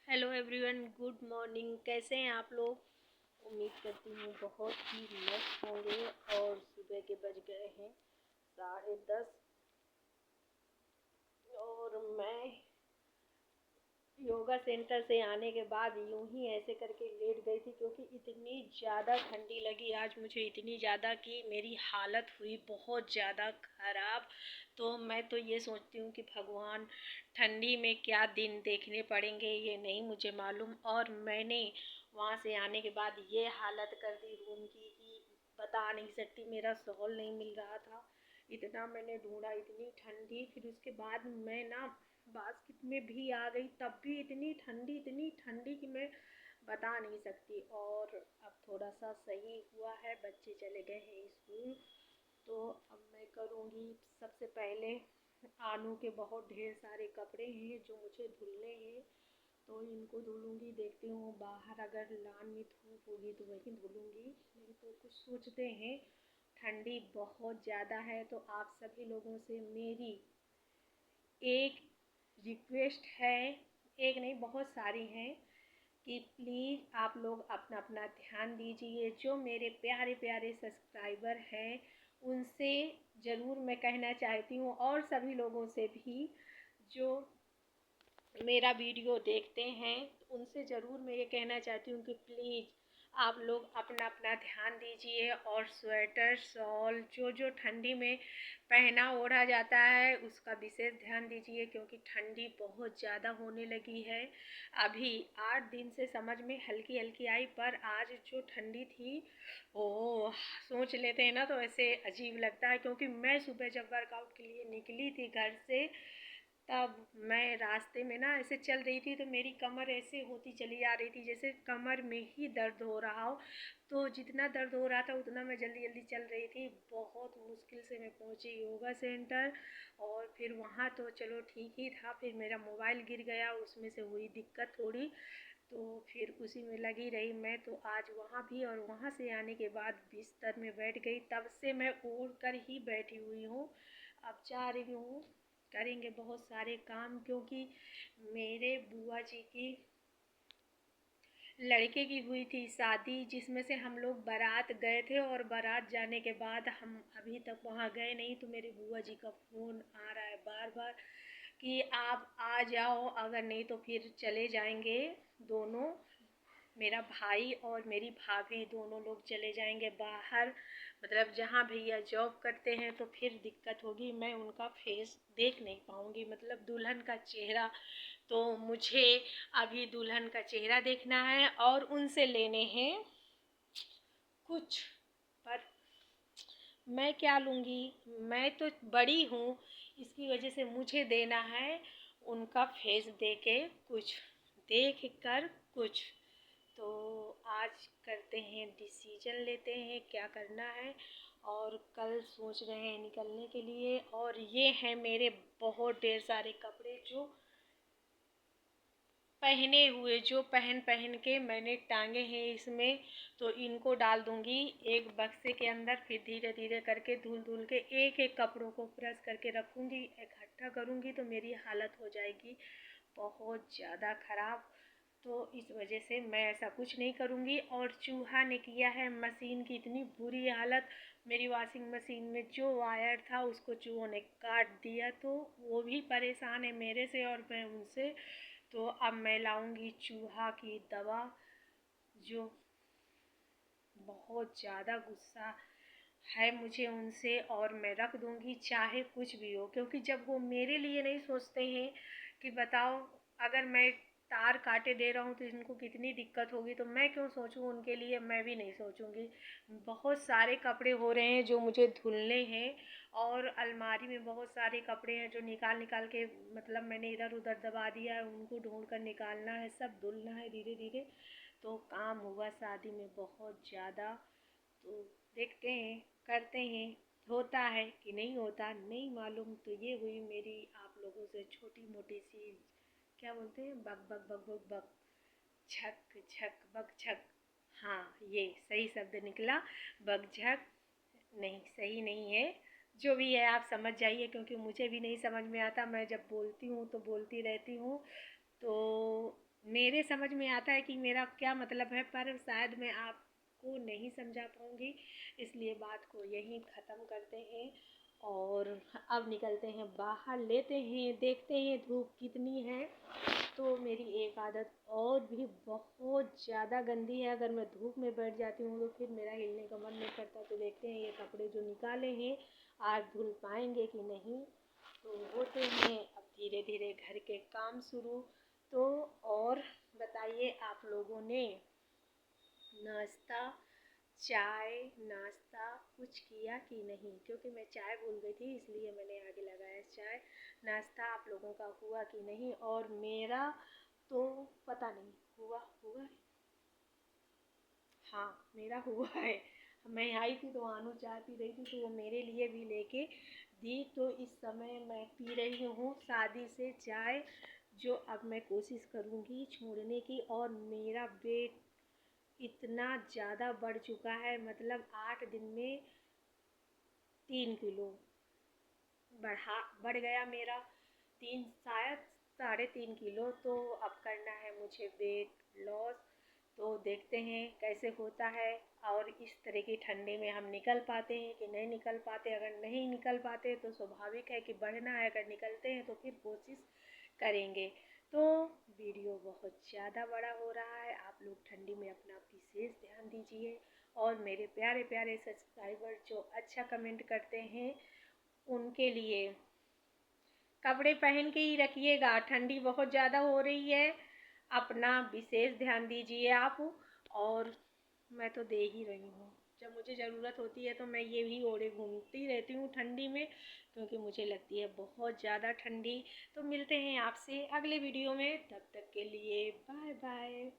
Hello everyone, good morning. कैसे हैं आप लोग? उम्मीद करती हूँ बहुत ही मस्त होंगे। और सुबह के बज गए हैं 10:30 और मैं योगा सेंटर से आने के बाद यूं ही ऐसे करके लेट गई थी, क्योंकि इतनी ज़्यादा ठंडी लगी आज मुझे, इतनी ज़्यादा कि मेरी हालत हुई बहुत ज़्यादा ख़राब। तो मैं तो ये सोचती हूँ कि भगवान, ठंडी में क्या दिन देखने पड़ेंगे ये नहीं मुझे मालूम। और मैंने वहाँ से आने के बाद ये हालत कर दी रूम की कि बता नहीं सकती। मेरा शॉल नहीं मिल रहा था, इतना मैंने ढूंढा, इतनी ठंडी। फिर उसके बाद मैं ना बास्केट में भी आ गई, तब भी इतनी ठंडी कि मैं बता नहीं सकती। और अब थोड़ा सा सही हुआ है, बच्चे चले गए हैं स्कूल। तो अब मैं करूँगी सबसे पहले, आनू के बहुत ढेर सारे कपड़े हैं जो मुझे धुलने हैं, तो इनको धुलूँगी। देखती हूँ बाहर अगर लान में धूप होगी तो वहीं धुलूँगी, नहीं तो कुछ सोचते हैं। ठंडी बहुत ज़्यादा है, तो आप सभी लोगों से मेरी एक रिक्वेस्ट है, एक नहीं बहुत सारी हैं, कि प्लीज़ आप लोग अपना अपना ध्यान दीजिए। जो मेरे प्यारे प्यारे सब्सक्राइबर हैं उनसे ज़रूर मैं कहना चाहती हूँ, और सभी लोगों से भी जो मेरा वीडियो देखते हैं उनसे ज़रूर मैं ये कहना चाहती हूँ कि प्लीज़ आप लोग अपना अपना ध्यान दीजिए। और स्वेटर शॉल जो जो ठंडी में पहना ओढ़ा जाता है उसका विशेष ध्यान दीजिए, क्योंकि ठंडी बहुत ज़्यादा होने लगी है। अभी 8 दिन से समझ में हल्की हल्की आई, पर आज जो ठंडी थी, ओह, सोच लेते हैं ना तो ऐसे अजीब लगता है। क्योंकि मैं सुबह जब वर्कआउट के लिए निकली थी घर से, तब मैं रास्ते में ना ऐसे चल रही थी, तो मेरी कमर ऐसे होती चली आ रही थी जैसे कमर में ही दर्द हो रहा हो। तो जितना दर्द हो रहा था उतना मैं जल्दी जल्दी चल रही थी। बहुत मुश्किल से मैं पहुंची योगा सेंटर। और फिर वहाँ तो चलो ठीक ही था, फिर मेरा मोबाइल गिर गया, उसमें से हुई दिक्कत थोड़ी। तो फिर उसी में लगी रही मैं, तो आज वहाँ भी, और वहाँ से आने के बाद बिस्तर में बैठ गई। तब से मैं ओढ़ कर ही बैठी हुई हूँ। अब जा रही हूँ, करेंगे बहुत सारे काम, क्योंकि मेरे बुआ जी की लड़के की हुई थी शादी, जिसमें से हम लोग बारात गए थे। और बारात जाने के बाद हम अभी तक वहाँ गए नहीं, तो मेरे बुआ जी का फ़ोन आ रहा है बार बार कि आप आ जाओ, अगर नहीं तो फिर चले जाएंगे दोनों, मेरा भाई और मेरी भाभी दोनों लोग चले जाएंगे बाहर, मतलब जहाँ भैया जॉब करते हैं। तो फिर दिक्कत होगी, मैं उनका फेस देख नहीं पाऊँगी, मतलब दुल्हन का चेहरा। तो मुझे अभी दुल्हन का चेहरा देखना है और उनसे लेने हैं कुछ। पर मैं क्या लूँगी? मैं तो बड़ी हूँ, इसकी वजह से मुझे देना है उनका फेस दे के कुछ, देख कर कुछ। तो आज करते हैं, डिसीजन लेते हैं क्या करना है। और कल सोच रहे हैं निकलने के लिए। और ये हैं मेरे बहुत ढेर सारे कपड़े जो पहने हुए, जो पहन पहन के मैंने टांगे हैं इसमें। तो इनको डाल दूंगी एक बक्से के अंदर, फिर धीरे धीरे करके धुल धुल के एक एक कपड़ों को प्रेस करके रखूंगी, इकट्ठा करूंगी, तो मेरी हालत हो जाएगी बहुत ज़्यादा ख़राब। तो इस वजह से मैं ऐसा कुछ नहीं करूँगी। और चूहा ने किया है मशीन की इतनी बुरी हालत, मेरी वॉशिंग मशीन में जो वायर था उसको चूहों ने काट दिया। तो वो भी परेशान है मेरे से और मैं उनसे। तो अब मैं लाऊंगी चूहा की दवा, जो बहुत ज़्यादा गुस्सा है मुझे उनसे, और मैं रख दूंगी चाहे कुछ भी हो। क्योंकि जब वो मेरे लिए नहीं सोचते हैं कि बताओ, अगर मैं तार काटे दे रहा हूँ तो इनको कितनी दिक्कत होगी, तो मैं क्यों सोचूं उनके लिए? मैं भी नहीं सोचूंगी। बहुत सारे कपड़े हो रहे हैं जो मुझे धुलने हैं, और अलमारी में बहुत सारे कपड़े हैं जो निकाल निकाल के, मतलब मैंने इधर उधर दबा दिया है, उनको ढूंढ कर निकालना है, सब धुलना है धीरे धीरे। तो काम हुआ शादी में बहुत ज़्यादा। तो देखते हैं, करते हैं, होता है कि नहीं होता नहीं मालूम। तो ये हुई मेरी आप लोगों से छोटी मोटी सी, क्या बोलते हैं, बक बक बक बक बक, झक झक बक झक। हाँ, ये सही शब्द निकला, बक झक। नहीं, सही नहीं है, जो भी है आप समझ जाइए, क्योंकि मुझे भी नहीं समझ में आता, मैं जब बोलती हूँ तो बोलती रहती हूँ। तो मेरे समझ में आता है कि मेरा क्या मतलब है, पर शायद मैं आपको नहीं समझा पाऊँगी, इसलिए बात को यहीं ख़त्म करते हैं। और अब निकलते हैं बाहर, लेते हैं, देखते हैं धूप कितनी है। तो मेरी एक आदत और भी बहुत ज़्यादा गंदी है, अगर मैं धूप में बैठ जाती हूँ तो फिर मेरा हिलने का मन नहीं करता। तो देखते हैं ये कपड़े जो निकाले हैं आज धुल पाएंगे कि नहीं। तो होते हैं अब धीरे धीरे घर के काम शुरू। तो और बताइए, आप लोगों ने नाश्ता, चाय, नाश्ता कुछ किया कि नहीं? क्योंकि मैं चाय भूल गई थी, इसलिए मैंने आगे लगाया चाय। नाश्ता आप लोगों का हुआ कि नहीं? और मेरा तो पता नहीं हुआ हुआ है। हाँ, मेरा हुआ है। मैं आई थी तो आनू चाय पी रही थी, तो वो मेरे लिए भी लेके दी। तो इस समय मैं पी रही हूँ शादी से चाय, जो अब मैं कोशिश करूँगी छोड़ने की। और मेरा वेट इतना ज़्यादा बढ़ चुका है, मतलब 8 दिन में 3 किलो बढ़ गया मेरा। तीन, शायद 3.5 किलो। तो अब करना है मुझे वेट लॉस। तो देखते हैं कैसे होता है, और इस तरह की ठंडी में हम निकल पाते हैं कि नहीं निकल पाते। अगर नहीं निकल पाते तो स्वाभाविक है कि बढ़ना है, अगर निकलते हैं तो फिर कोशिश करेंगे। तो वीडियो बहुत ज़्यादा बड़ा हो रहा है, आप लोग ठंडी में अपना विशेष ध्यान दीजिए। और मेरे प्यारे प्यारे सब्सक्राइबर जो अच्छा कमेंट करते हैं, उनके लिए कपड़े पहन के ही रखिएगा, ठंडी बहुत ज़्यादा हो रही है, अपना विशेष ध्यान दीजिए आप। और मैं तो दे ही रही हूँ, जब मुझे ज़रूरत होती है तो मैं ये भी ओढ़े घूमती रहती हूँ ठंडी में, क्योंकि मुझे लगती है बहुत ज़्यादा ठंडी। तो मिलते हैं आपसे अगले वीडियो में, तब तक के लिए बाय बाय।